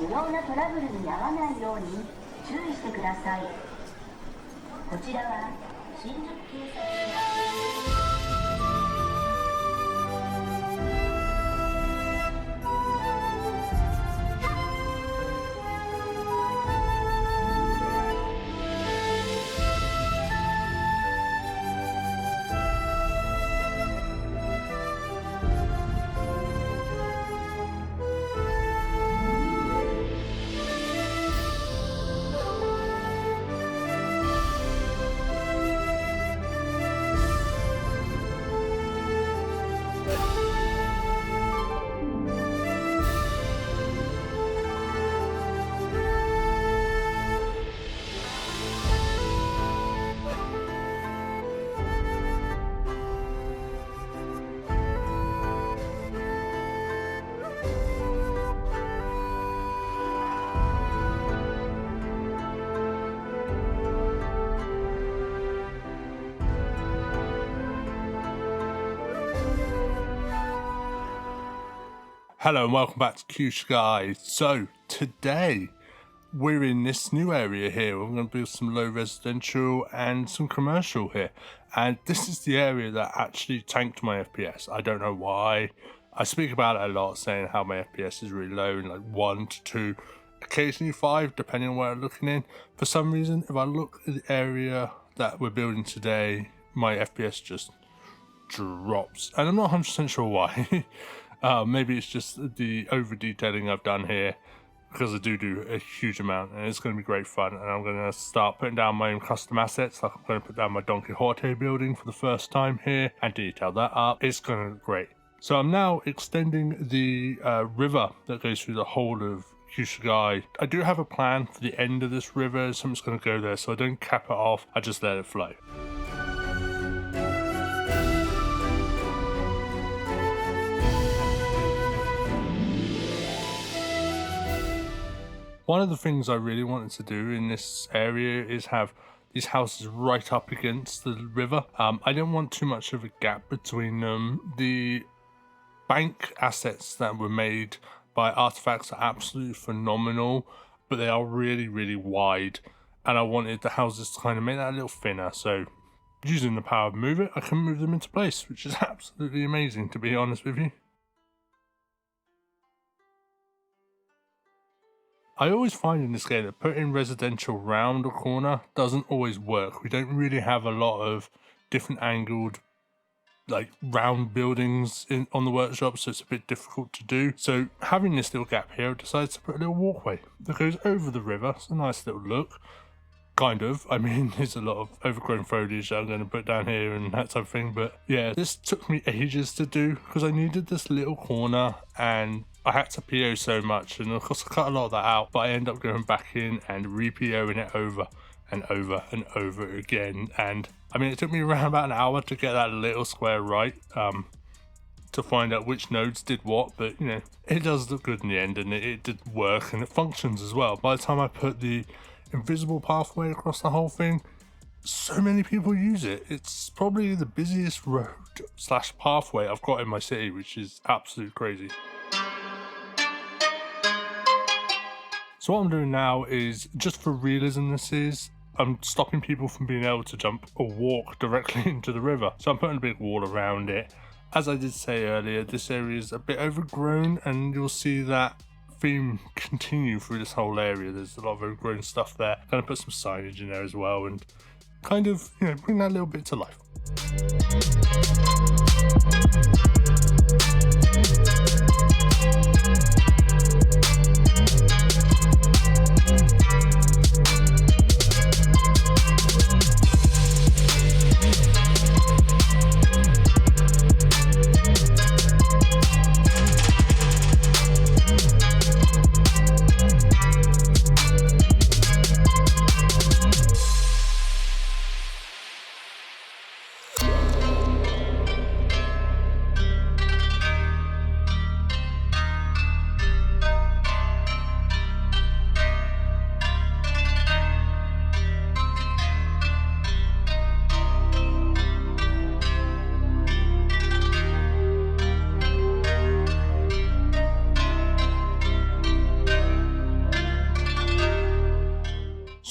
不要なトラブルに遭わないように注意してください。こちらは新宿警察署。Hello and welcome back to Kyū shigai. So today we're in this new area here. We're going to build some low residential and some commercial here, and this is the area that actually tanked my FPS. I don't know why. I speak about it a lot, saying how my FPS is really low, in like 1 to 2, occasionally 5 depending on where I'm looking in. For some reason, if I look at the area that we're building today, my FPS just drops, and I'm not 100% sure why. Maybe it's just the over detailing I've done here, because I do a huge amount, and it's going to be great fun. And I'm going to start putting down my own custom assets. Like I'm going to put down my Don Quixote building for the first time here and detail that up. It's going to look great. So I'm now extending the river that goes through the whole of Kyū shigai. I do have a plan for the end of this river, so I'm just going to go there, so I don't cap it off, I just let it flow. One of the things I really wanted to do in this area is have these houses right up against the river. I didn't want too much of a gap between them. The bank assets that were made by Artifacts are absolutely phenomenal, but they are really, really wide, and I wanted the houses to kind of make that a little thinner. So using the power of Move It, I can move them into place, which is absolutely amazing, to be honest with you. I always find in this game that putting residential round a corner doesn't always work. We don't really have a lot of different angled, like, round buildings on the workshop, so it's a bit difficult to do. So having this little gap here, I decided to put a little walkway that goes over the river. It's a nice little look, kind of. I mean, there's a lot of overgrown foliage that I'm going to put down here and that type of thing, but yeah, this took me ages to do because I needed this little corner, and I had to PO so much, and of course I cut a lot of that out, but I end up going back in and re-POing it over and over and over again. And I mean, it took me around about an hour to get that little square right, to find out which nodes did what, but you know, it does look good in the end, and it did work, and it functions as well. By the time I put the invisible pathway across the whole thing, so many people use it. It's probably the busiest road / pathway I've got in my city, which is absolutely crazy. So what I'm doing now is, just for realism I'm stopping people from being able to jump or walk directly into the river. So I'm putting a big wall around it. As I did say earlier, this area is a bit overgrown, and you'll see that theme continue through this whole area. There's a lot of overgrown stuff there. I'm going to put some signage in there as well, and kind of, you know, bring that little bit to life.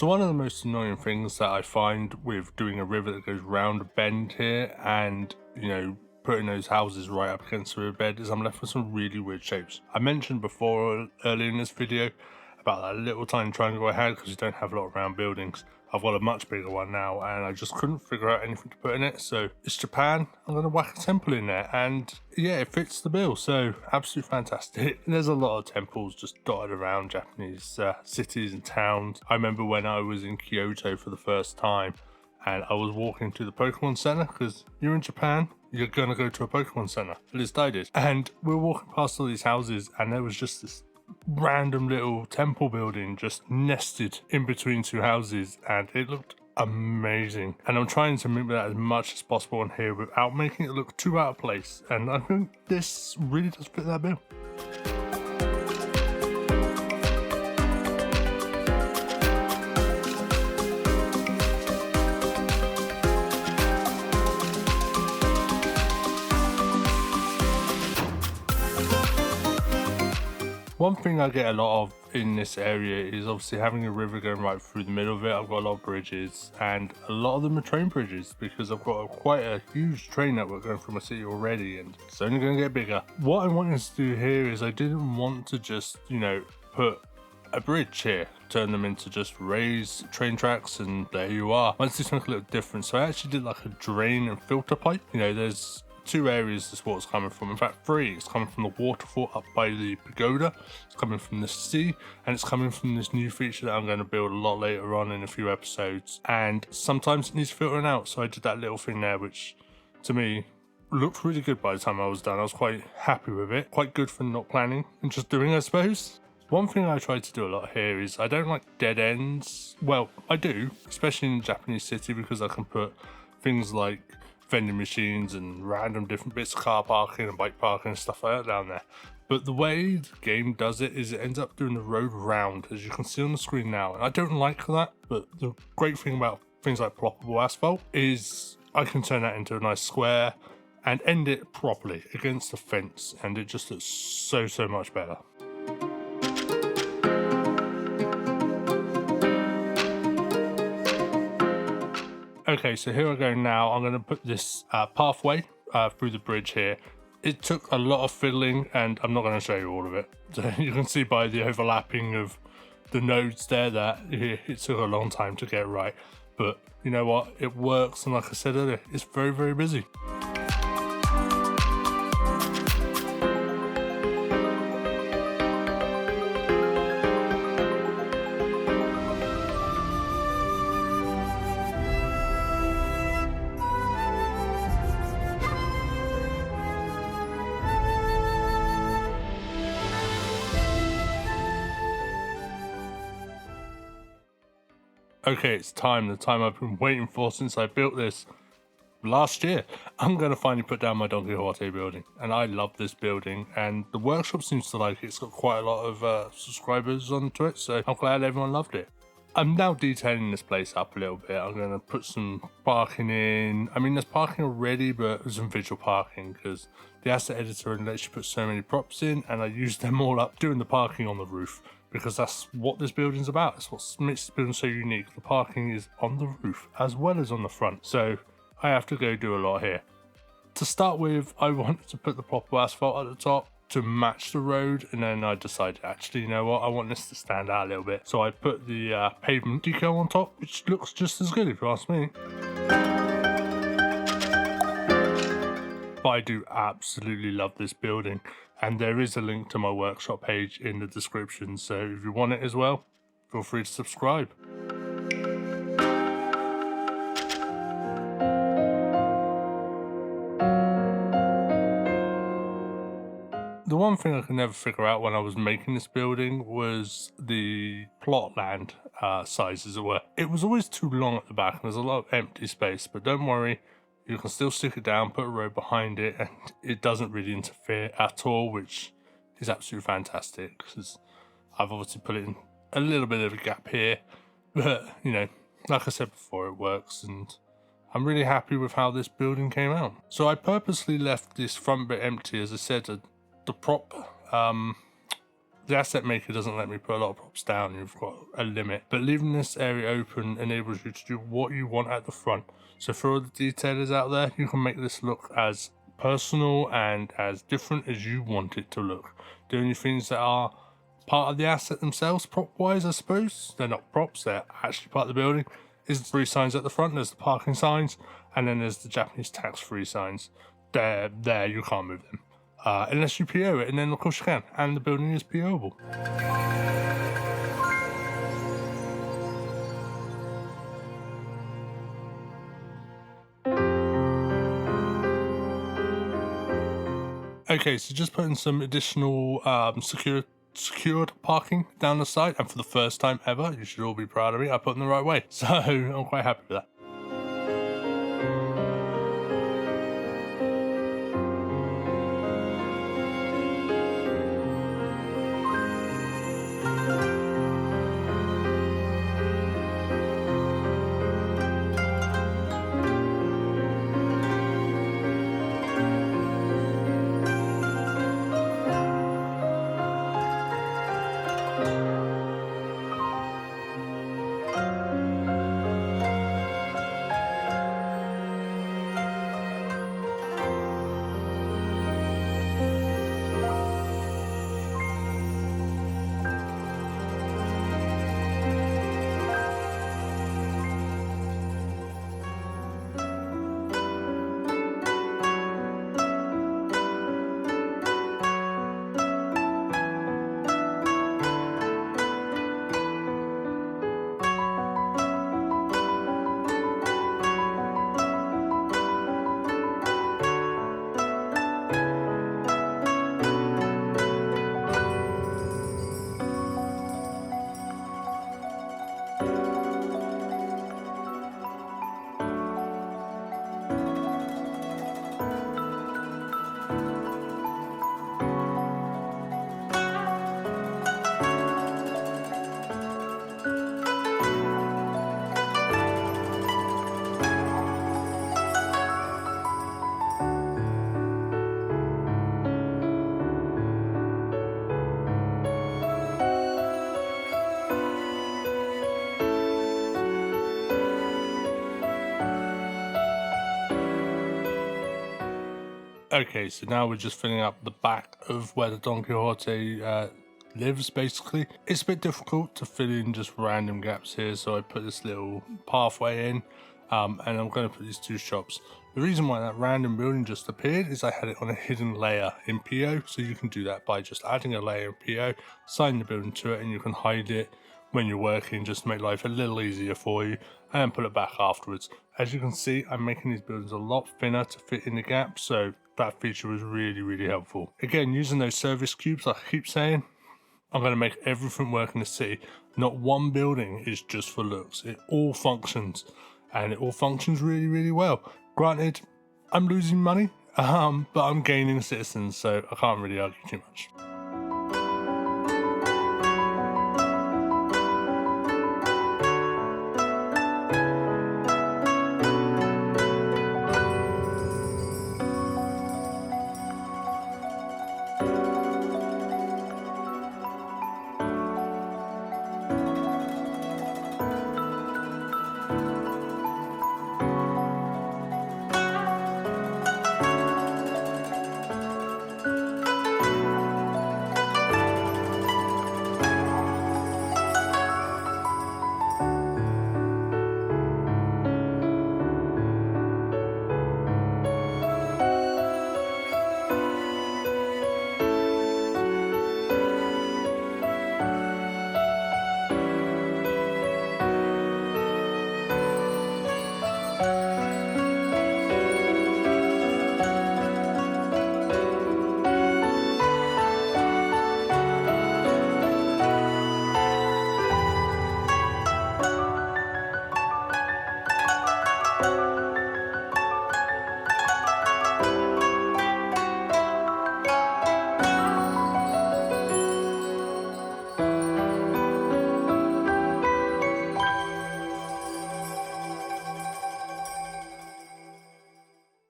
So one of the most annoying things that I find with doing a river that goes round a bend here and, you know, putting those houses right up against the river bed is I'm left with some really weird shapes. I mentioned before earlier in this video about that little tiny triangle I had because you don't have a lot of round buildings. I've got a much bigger one now and I just couldn't figure out anything to put in it. So it's Japan, I'm going to whack a temple in there and yeah, it fits the bill. So absolutely fantastic. There's a lot of temples just dotted around Japanese cities and towns. I remember when I was in Kyoto for the first time and I was walking to the Pokemon Center because you're in Japan, you're going to go to a Pokemon Center. At least I did. And we were walking past all these houses and there was just this random little temple building just nested in between two houses and it looked amazing, and I'm trying to mimic that as much as possible on here without making it look too out of place, and I think this really does fit that bill. One thing I get a lot of in this area is obviously having a river going right through the middle of it. I've got a lot of bridges and a lot of them are train bridges because I've got quite a huge train network going through my city already and it's only going to get bigger. What I wanted to do here is I didn't want to just, you know, put a bridge here, turn them into just raised train tracks and there you are. I wanted to do something a little different, so I actually did like a drain and filter pipe. You know, there's two areas this water's coming from, in fact three. It's coming from the waterfall up by the pagoda, it's coming from the sea, and it's coming from this new feature that I'm going to build a lot later on in a few episodes, and sometimes it needs filtering out, so I did that little thing there which to me looked really good by the time I was done. I was quite happy with it, quite good for not planning and just doing, I suppose. One thing I try to do a lot here is I don't like dead ends. Well, I do, especially in a Japanese city, because I can put things like vending machines and random different bits of car parking and bike parking and stuff like that down there. But the way the game does it is it ends up doing the road round, as you can see on the screen now. And I don't like that, but the great thing about things like ploppable asphalt is I can turn that into a nice square and end it properly against the fence, and it just looks so much better. Okay, so here I go now. I'm going to put this pathway through the bridge here. It took a lot of fiddling and I'm not going to show you all of it. So you can see by the overlapping of the nodes there that it took a long time to get right. But you know what? It works, and like I said earlier, it's very busy. Okay, it's time, the time I've been waiting for since I built this last year. I'm going to finally put down my Don Quixote building, and I love this building, and the workshop seems to like it. It's got quite a lot of subscribers onto it, so I'm glad everyone loved it. I'm now detailing this place up a little bit. I'm going to put some parking in. I mean, there's parking already, but there's some visual parking because the asset editor lets you put so many props in, and I used them all up doing the parking on the roof, because that's what this building's about. That's what makes this building so unique. The parking is on the roof as well as on the front, so I have to go do a lot here. To start with, I wanted to put the proper asphalt at the top to match the road, and then I decided, actually, you know what, I want this to stand out a little bit, so I put the pavement decal on top, which looks just as good if you ask me. But I do absolutely love this building, and there is a link to my workshop page in the description, so if you want it as well, feel free to subscribe. The one thing I could never figure out when I was making this building was the plot land size, as it were. It was always too long at the back, and there's a lot of empty space, but don't worry, you can still stick it down, put a road behind it, and it doesn't really interfere at all, which is absolutely fantastic, because I've obviously put it in a little bit of a gap here, but, you know, like I said before, it works, and I'm really happy with how this building came out. So I purposely left this front bit empty, as I said, the prop the asset maker doesn't let me put a lot of props down. You've got a limit, but leaving this area open enables you to do what you want at the front. So for all the detailers out there, you can make this look as personal and as different as you want it to look. The only things that are part of the asset themselves, prop wise, I suppose, they're not props, they're actually part of the building, is the 3 signs at the front. There's the parking signs, and then there's the Japanese tax-free signs. They're there, you can't move them. Unless you PO it, and then of course you can, and the building is POable. Okay, so just putting some additional secured parking down the side, and for the first time ever, you should all be proud of me, I put them the right way, so I'm quite happy with that. Okay, so now we're just filling up the back of where the Don Quixote lives, basically. It's a bit difficult to fill in just random gaps here, so I put this little pathway in, and I'm going to put these 2 shops. The reason why that random building just appeared is I had it on a hidden layer in PO, so you can do that by just adding a layer in PO, assign the building to it, and you can hide it when you're working just to make life a little easier for you, and then put it back afterwards. As you can see, I'm making these buildings a lot thinner to fit in the gaps, so that feature was really helpful. Again, using those service cubes, like I keep saying, I'm going to make everything work in the city. Not one building is just for looks. It all functions, and it all functions really well. Granted, I'm losing money, but I'm gaining citizens, so I can't really argue too much.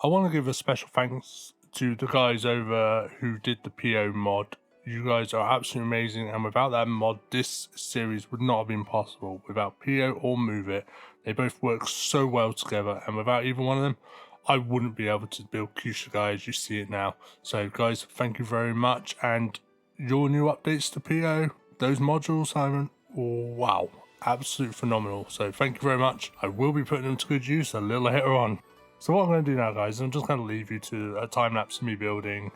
I want to give a special thanks to the guys over who did the PO mod You guys are absolutely amazing, and without that mod, this series would not have been possible. Without Pio or Move It, they both work so well together, and without either one of them, I wouldn't be able to build Kyū shigai as you see it now. So guys, thank you very much, and your new updates to Pio, those modules, Simon, wow, absolutely phenomenal. So thank you very much. I will be putting them to good use a little later on. So what I'm going to do now, guys, I'm just going to leave you to a time lapse of me building.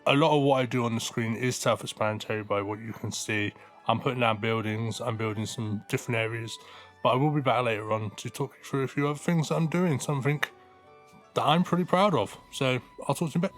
A lot of what I do on the screen is self-explanatory by what you can see. I'm putting down buildings, I'm building some different areas, but I will be back later on to talk you through a few other things that I'm doing, something that I'm pretty proud of. So I'll talk to you in a bit.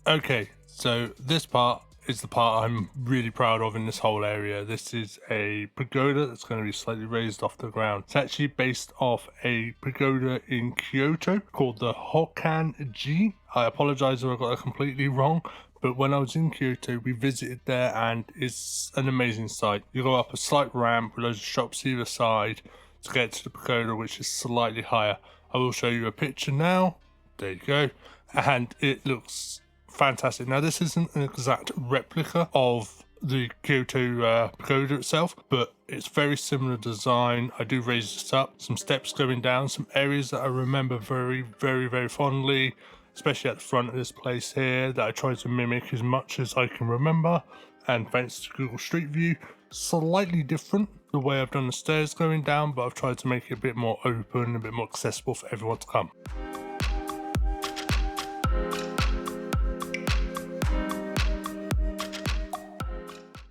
Okay, so this part is the part I'm really proud of in this whole area. This is a pagoda that's going to be slightly raised off the ground. It's actually based off a pagoda in Kyoto called the Hokan-ji. I apologize if I got that completely wrong, but when I was in Kyoto, we visited there and it's an amazing sight. You go up a slight ramp with loads of shops either side to get to the pagoda, which is slightly higher. I will show you a picture now. There you go. And it looks fantastic. Now, this isn't an exact replica of the Kyoto pagoda itself, but it's very similar design. I do raise this up, some steps going down, some areas that I remember very, very, very fondly. especially at the front of this place here, that I try to mimic as much as I can remember. And thanks to Google Street View, slightly different the way I've done the stairs going down, but I've tried to make it a bit more open, a bit more accessible for everyone to come.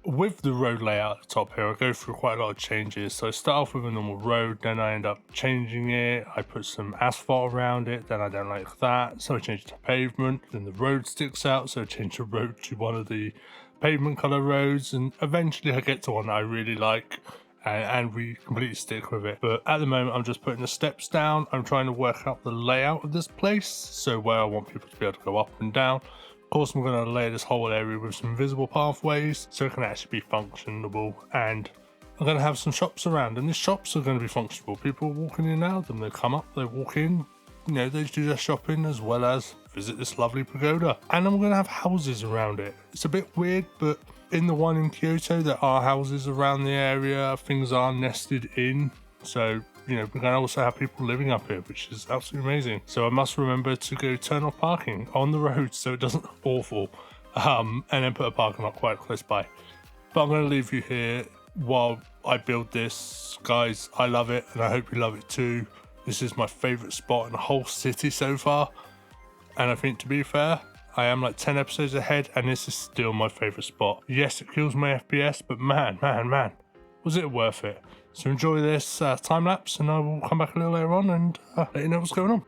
With the road layout at the top here, I go through quite a lot of changes. So I start off with a normal road, then I end up changing it. I put some asphalt around it, then I don't like that, so I change it to pavement. Then the road sticks out, so I change the road to one of the pavement color roads, and eventually I get to one that I really like, and we completely stick with it. But at the moment, I'm just putting the steps down. I'm trying to work out the layout of this place, so where I want people to be able to go up and down. Of course, I'm going to layer this whole area with some visible pathways so it can actually be functionable, and I'm going to have some shops around, and these shops are going to be functionable. People are walking in and out of them. They come up, they walk in, you know, they do their shopping as well as visit this lovely pagoda. And I'm going to have houses around it. It's a bit weird, but in the one in Kyoto, there are houses around the area. Things are nested in, so you know, we're going to also have people living up here, which is absolutely amazing. So I must remember to go turn off parking on the road so it doesn't look awful, and then put a parking lot quite close by. But I'm going to leave you here while I build this. Guys, I love it, and I hope you love it too. This is my favourite spot in the whole city so far, and I think, to be fair, I am like 10 episodes ahead, and this is still my favourite spot. Yes, it kills my FPS, but man, was it worth it? So enjoy this time lapse, and I will come back a little later on and let you know what's going on.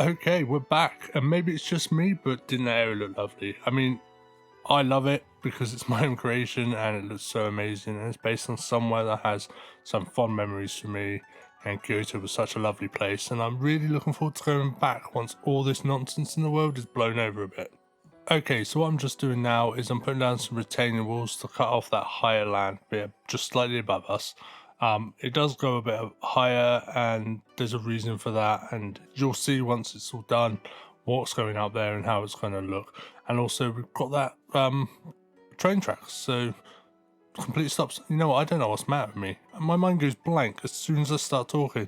Okay, we're back, and maybe it's just me, but didn't that area look lovely? I mean, I love it because it's my own creation and it looks so amazing, and it's based on somewhere that has some fond memories for me, and Kyoto was such a lovely place, and I'm really looking forward to going back once all this nonsense in the world is blown over a bit. Okay, so what I'm just doing now is I'm putting down some retaining walls to cut off that higher land bit just slightly above us. It does go a bit higher, and there's a reason for that, and you'll see once it's all done what's going out there and how it's going to look. And also we've got that train tracks, so complete stops. You know what, I don't know what's the matter with me. My mind goes blank as soon as I start talking.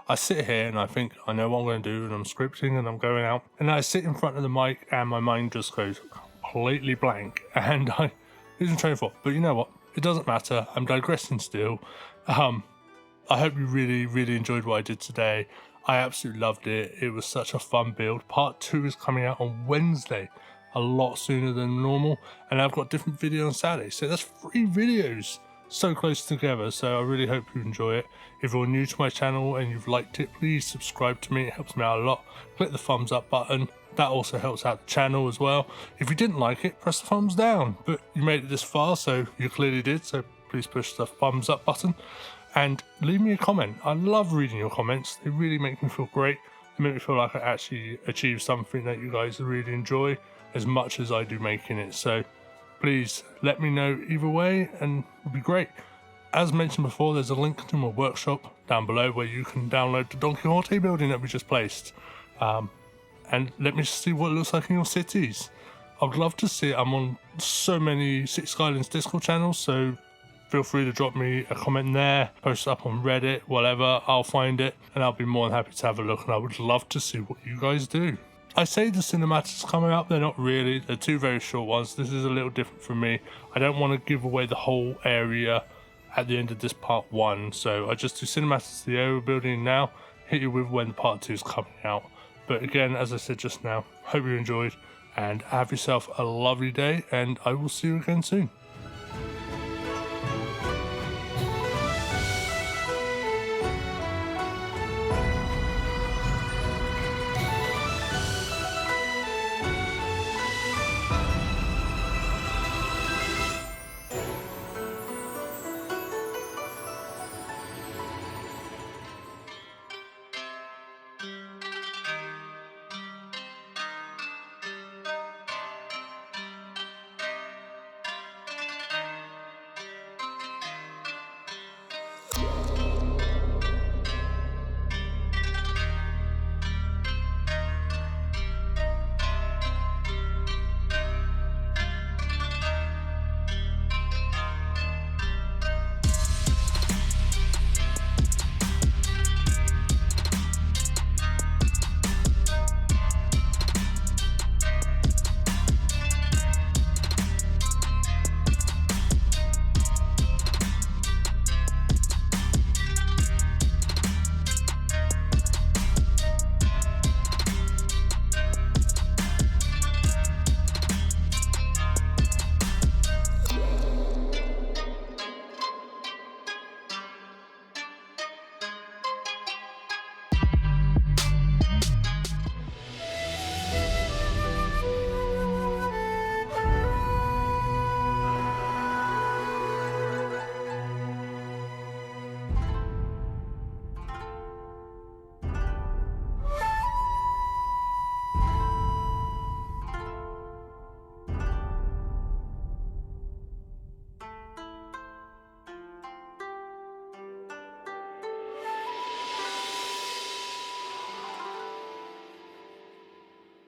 I sit here and I think I know what I'm going to do, and I'm scripting and I'm going out, and I sit in front of the mic and my mind just goes completely blank and I lose my train of thought. But you know what, it doesn't matter, I'm digressing still. I hope you really enjoyed what I did today. I absolutely loved it. It was such a fun build. Part 2 is coming out on Wednesday, a lot sooner than normal, and I've got different videos on Saturday, so that's 3 videos so close together. So I really hope you enjoy it. If you're new to my channel and you've liked it, please subscribe to me, it helps me out a lot. Click the thumbs up button, that also helps out the channel as well. If you didn't like it, press the thumbs down, but you made it this far, so you clearly did, so please push the thumbs up button and leave me a comment. I love reading your comments, they really make me feel great. They make me feel like I actually achieved something that you guys really enjoy as much as I do making it. So please let me know either way, and it'll be great. As mentioned before, there's a link to my workshop down below where you can download the Don Quixote building that we just placed. And let me see what it looks like in your cities. I'd love to see it. I'm on so many Skylines Discord channels, so feel free to drop me a comment there, post it up on Reddit, whatever, I'll find it, and I'll be more than happy to have a look, and I would love to see what you guys do. I say the cinematics coming up, they're not really, they're 2 very short ones. This is a little different for me. I don't want to give away the whole area at the end of this part 1, so I just do cinematics to the area we're building now, hit you with when part 2 is coming out. But again, as I said just now, hope you enjoyed, and have yourself a lovely day, and I will see you again soon.